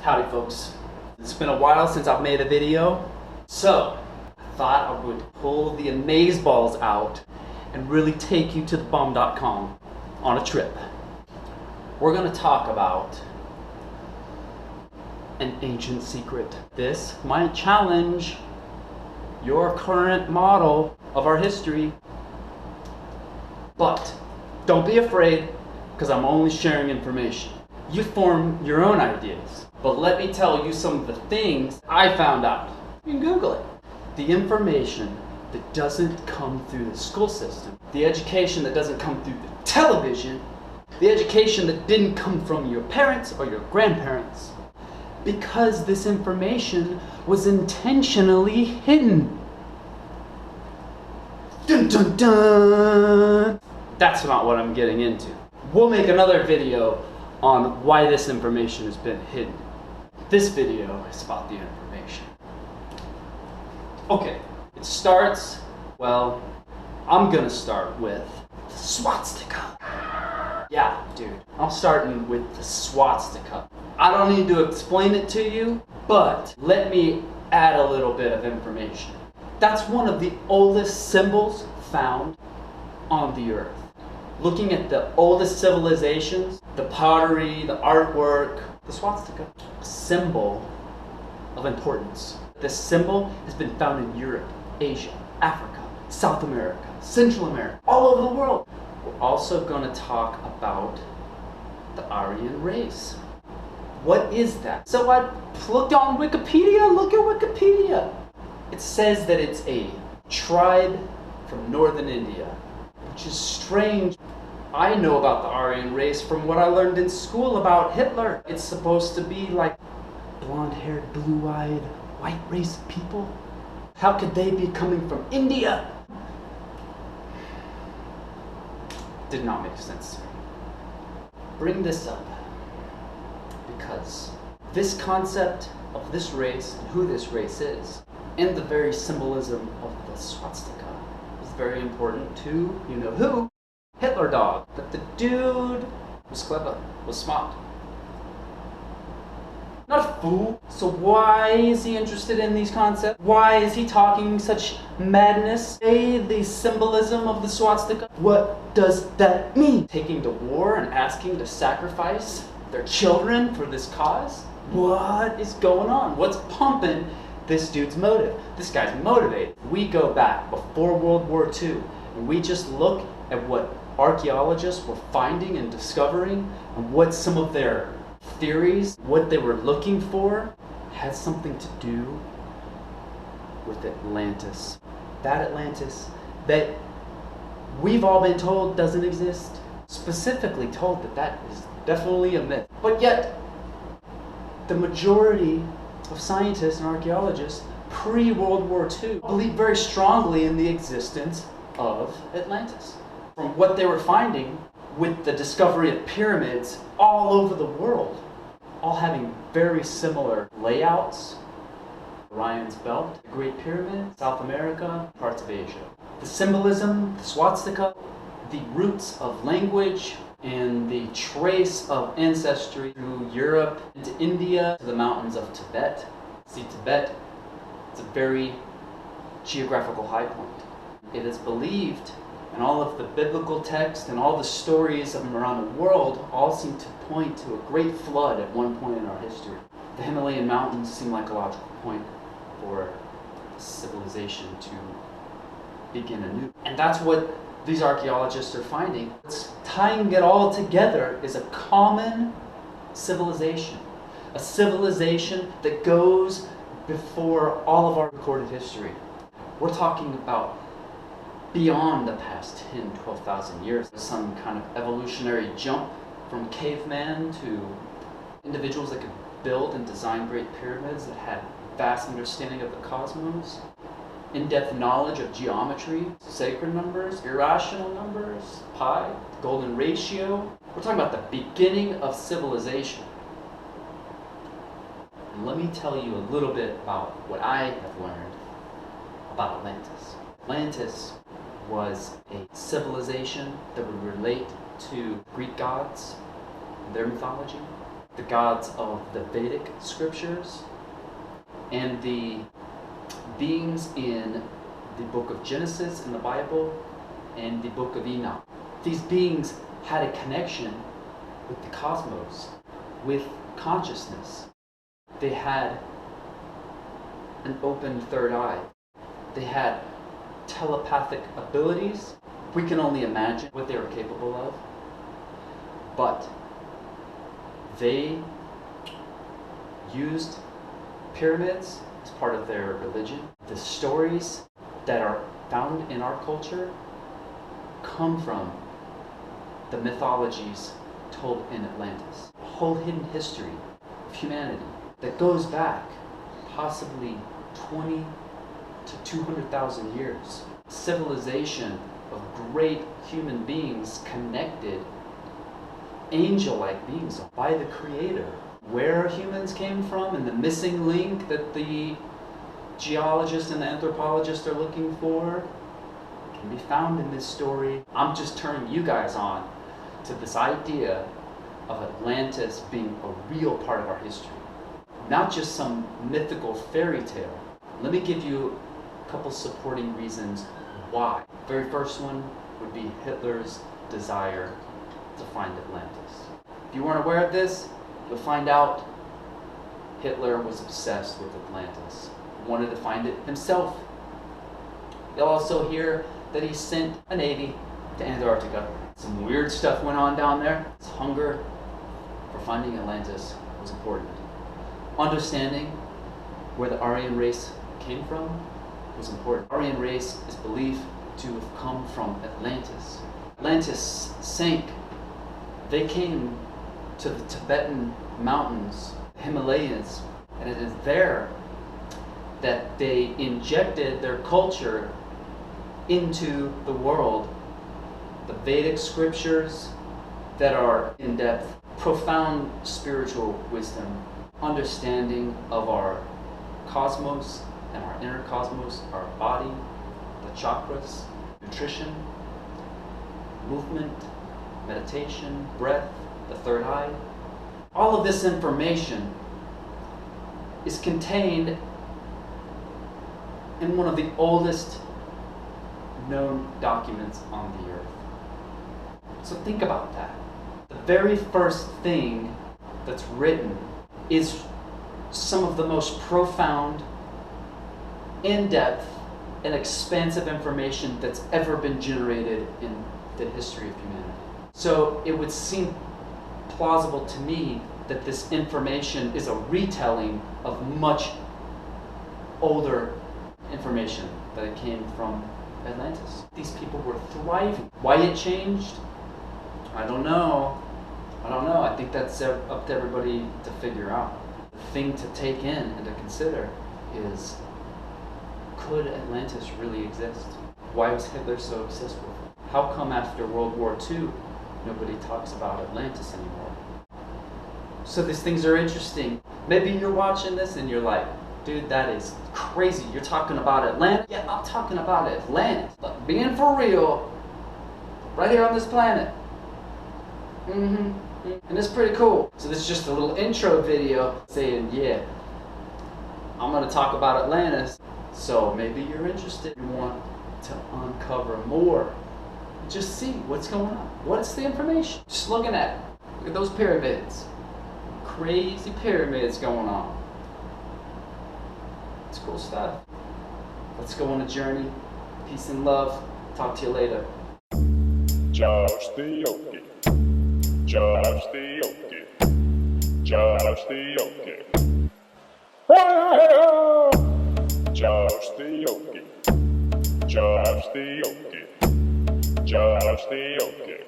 Howdy folks. It's been a while since I've made a video, so I thought I would pull the amazeballs out and really take you to the bomb.com on a trip. We're going to talk about an ancient secret. This might challenge your current model of our history, but don't be afraid, because I'm only sharing information. You form your own ideas, but let me tell you some of the things I found out. You can Google it. The information that doesn't come through the school system, the education that doesn't come through the television, the education that didn't come from your parents or your grandparents, because this information was intentionally hidden. Dun dun dun! That's not what I'm getting into. We'll make another video on why this information has been hidden. This video is about the information. Okay, it starts, well, I'm gonna start with the swastika. Yeah, dude, I'm starting with the swastika. I don't need to explain it to you, but let me add a little bit of information. That's one of the oldest symbols found on the earth. Looking at the oldest civilizations, the pottery, the artwork, the swastika, a symbol of importance. This symbol has been found in Europe, Asia, Africa, South America, Central America, all over the world. We're also going to talk about the Aryan race. What is that? So I looked on Wikipedia. Look at Wikipedia. It says that it's a tribe from northern India, which is strange. I know about the Aryan race from what I learned in school about Hitler. It's supposed to be like blonde-haired, blue-eyed, white race people. How could they be coming from India? Did not make sense to me. Bring this up because this concept of this race and who this race is, and the very symbolism of the swastika, is very important to you know who. Hitler dog. But the dude was clever, was smart. Not a fool. So why is he interested in these concepts? Why is he talking such madness? Say the symbolism of the swastika. What does that mean? Taking to war and asking to sacrifice their children for this cause? What is going on? What's pumping this dude's motive? This guy's motivated. We go back before World War II and we just look at what archaeologists were finding and discovering, and what some of their theories, what they were looking for, has something to do with Atlantis. That Atlantis that we've all been told doesn't exist, specifically told that that is definitely a myth. But yet, the majority of scientists and archaeologists pre-World War II believed very strongly in the existence of Atlantis. From what they were finding with the discovery of pyramids all over the world, all having very similar layouts. Orion's Belt, the Great Pyramid, South America, parts of Asia. The symbolism, the swastika, the roots of language, and the trace of ancestry through Europe into India to the mountains of Tibet. See, Tibet is a very geographical high point. It is believed, and all of the biblical text and all the stories of around the world all seem to point to a great flood at one point in our history. The Himalayan mountains seem like a logical point for civilization to begin anew. And that's what these archaeologists are finding. What's tying it all together is a common civilization. A civilization that goes before all of our recorded history. We're talking about beyond the past 10, 12,000 years. Some kind of evolutionary jump from caveman to individuals that could build and design great pyramids that had vast understanding of the cosmos, in-depth knowledge of geometry, sacred numbers, irrational numbers, pi, golden ratio. We're talking about the beginning of civilization. And let me tell you a little bit about what I have learned about Atlantis. Atlantis was a civilization that would relate to Greek gods and their mythology. the gods of the Vedic scriptures and the beings in the book of Genesis in the Bible and the book of Enoch. These beings had a connection with the cosmos, with consciousness. They had an open third eye. They had telepathic abilities. We can only imagine what they were capable of. But they used pyramids as part of their religion. The stories that are found in our culture come from the mythologies told in Atlantis. A whole hidden history of humanity that goes back possibly 20 to 200,000 years. Civilization of great human beings connected, angel-like beings by the Creator. Where humans came from and the missing link that the geologists and the anthropologists are looking for can be found in this story. I'm just turning you guys on to this idea of Atlantis being a real part of our history, not just some mythical fairy tale. Let me give you a couple supporting reasons why. The very first one would be Hitler's desire to find Atlantis. If you weren't aware of this, you'll find out Hitler was obsessed with Atlantis. He wanted to find it himself. You'll also hear that he sent a navy to Antarctica. Some weird stuff went on down there. His hunger for finding Atlantis was important. Understanding where the Aryan race came from was important. Aryan race is believed to have come from Atlantis. Atlantis sank. They came to the Tibetan mountains, the Himalayas, and it is there that they injected their culture into the world. The Vedic scriptures that are in depth, profound spiritual wisdom, understanding of our cosmos and our inner cosmos, our body, the chakras, nutrition, movement, meditation, breath, the third eye. All of this information is contained in one of the oldest known documents on the earth. So think about that. The very first thing that's written is some of the most profound, in-depth, and expansive information that's ever been generated in the history of humanity. So it would seem plausible to me that this information is a retelling of much older information that it came from Atlantis. These people were thriving. Why it changed? I don't know. I think that's up to everybody to figure out. The thing to take in and to consider is, could Atlantis really exist? Why was Hitler so obsessed with it? How come after World War II, nobody talks about Atlantis anymore? So these things are interesting. Maybe you're watching this and you're like, dude, that is crazy. You're talking about Atlantis? Yeah, I'm talking about Atlantis. But being for real, right here on this planet. And it's pretty cool. So this is just a little intro video saying, yeah, I'm going to talk about Atlantis. So maybe you're interested. You want to uncover more. Just see what's going on. What's the information? Just looking at it. Look at those pyramids. Crazy pyramids going on. It's cool stuff. Let's go on a journey. Peace and love. Talk to you later. Just the yogi. Just the yogi. Just the yogi. Just the yogi. Just the yogi. Just the yogi.